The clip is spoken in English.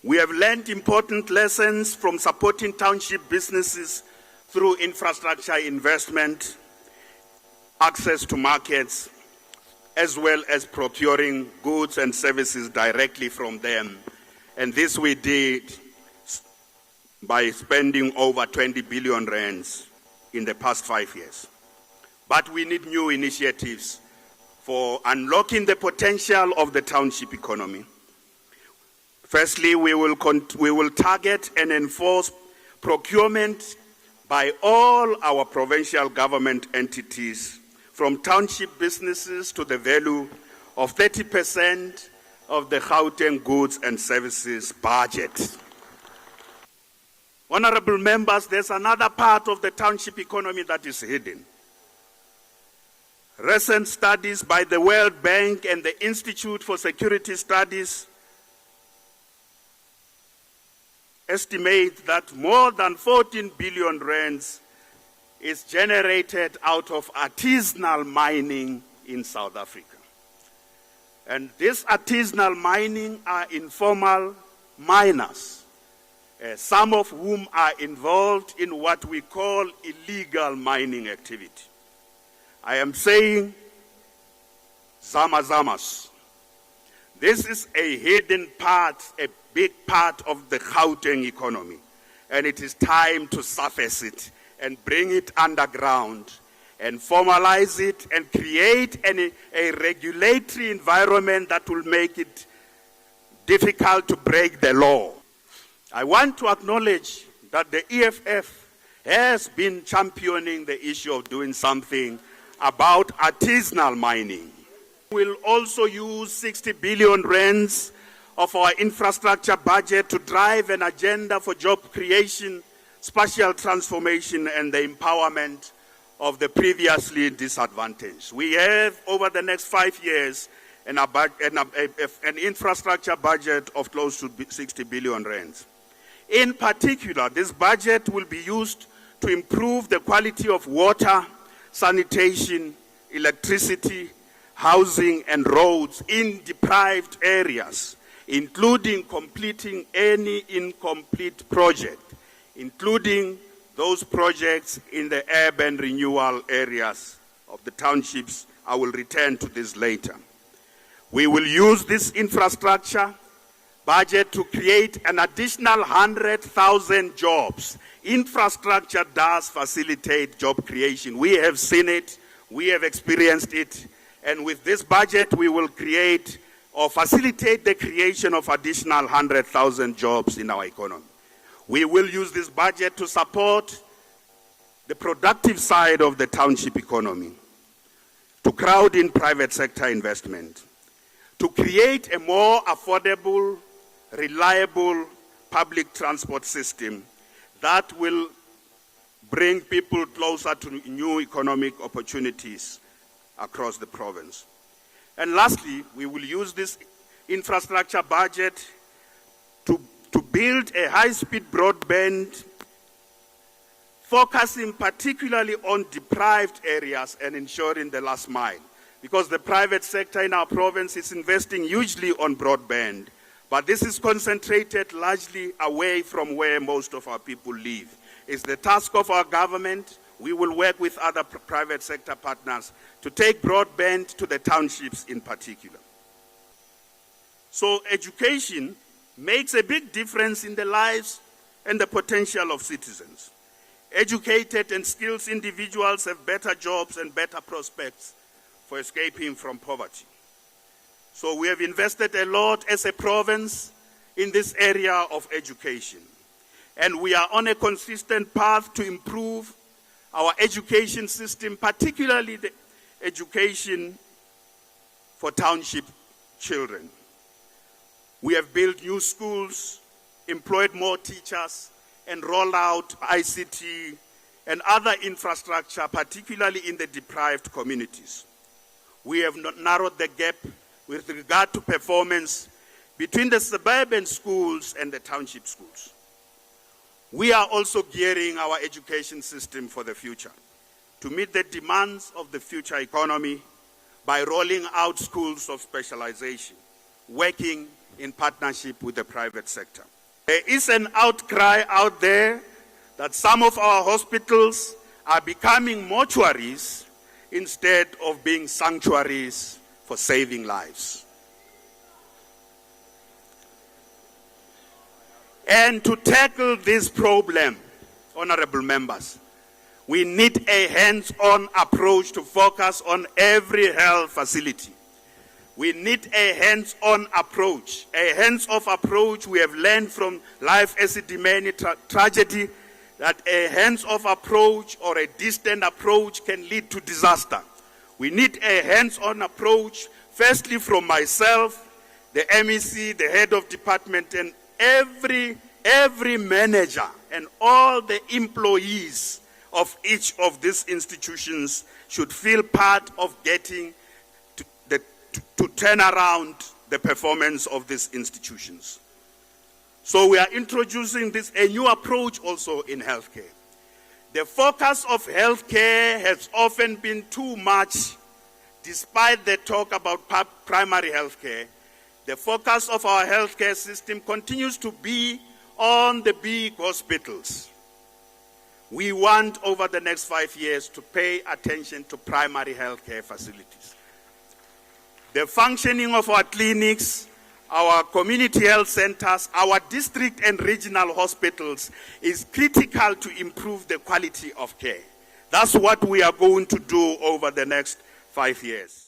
We have learned important lessons from supporting township businesses through infrastructure investment, access to markets, as well as procuring goods and services directly from them. And this we did by spending over 20 billion rands in the past 5 years. But we need new initiatives for unlocking the potential of the township economy. Firstly, we will target and enforce procurement by all our provincial government entities from township businesses to the value of 30% of the Gauteng goods and services budget. Honorable members, there's another part of the township economy that is hidden. Recent studies by the World Bank and the Institute for Security Studies estimate that more than 14 billion rands is generated out of artisanal mining in South Africa. And this artisanal mining are informal miners, some of whom are involved in what we call illegal mining activity. I am saying zama-zamas. This is a hidden part, a big part of the Gauteng economy, and it is time to surface it and bring it underground and formalize it and create a regulatory environment that will make it difficult to break the law. I want to acknowledge that the EFF has been championing the issue of doing something about artisanal mining. We'll also use 60 billion rands of our infrastructure budget to drive an agenda for job creation, spatial transformation, and the empowerment of the previously disadvantaged. We have, over the next 5 years, an infrastructure budget of close to 60 billion rands. In particular, this budget will be used to improve the quality of water, sanitation, electricity, housing, and roads in deprived areas, including completing any incomplete project, including those projects in the urban renewal areas of the townships. I will return to this later. We will use this infrastructure budget to create an additional 100,000 jobs. Infrastructure does facilitate job creation. We have seen it, we have experienced it, and with this budget we will create or facilitate the creation of additional 100,000 jobs in our economy. We will use this budget to support the productive side of the township economy, to crowd in private sector investment, to create a more affordable, reliable public transport system that will bring people closer to new economic opportunities across the province. And lastly, we will use this infrastructure budget to build a high-speed broadband, focusing particularly on deprived areas and ensuring the last mile. Because the private sector in our province is investing hugely on broadband, but this is concentrated largely away from where most of our people live. It's the task of our government. We will work with other private sector partners to take broadband to the townships in particular. So education makes a big difference in the lives and the potential of citizens. Educated and skilled individuals have better jobs and better prospects for escaping from poverty. So we have invested a lot as a province in this area of education. And we are on a consistent path to improve our education system, particularly the education for township children. We have built new schools, employed more teachers, and rolled out ICT and other infrastructure, particularly in the deprived communities. We have narrowed the gap with regard to performance between the suburban schools and the township schools. We are also gearing our education system for the future to meet the demands of the future economy by rolling out schools of specialization, working in partnership with the private sector. There is an outcry out there that some of our hospitals are becoming mortuaries instead of being sanctuaries for saving lives. And to tackle this problem, honorable members, we need a hands-on approach to focus on every health facility. We need a hands-on approach, a hands-off approach. We have learned from Life Esidimeni tragedy that a hands-off approach or a distant approach can lead to disaster. We need a hands-on approach, firstly from myself, the MEC, the head of department, and every manager and all the employees of each of these institutions should feel part of getting to turn around the performance of these institutions. So we are introducing a new approach also in healthcare. The focus of healthcare has often been too much, despite the talk about primary healthcare. The focus of our healthcare system continues to be on the big hospitals. We want over the next 5 years to pay attention to primary healthcare facilities. The functioning of our clinics, our community health centers, our district and regional hospitals is critical to improve the quality of care. That's what we are going to do over the next 5 years.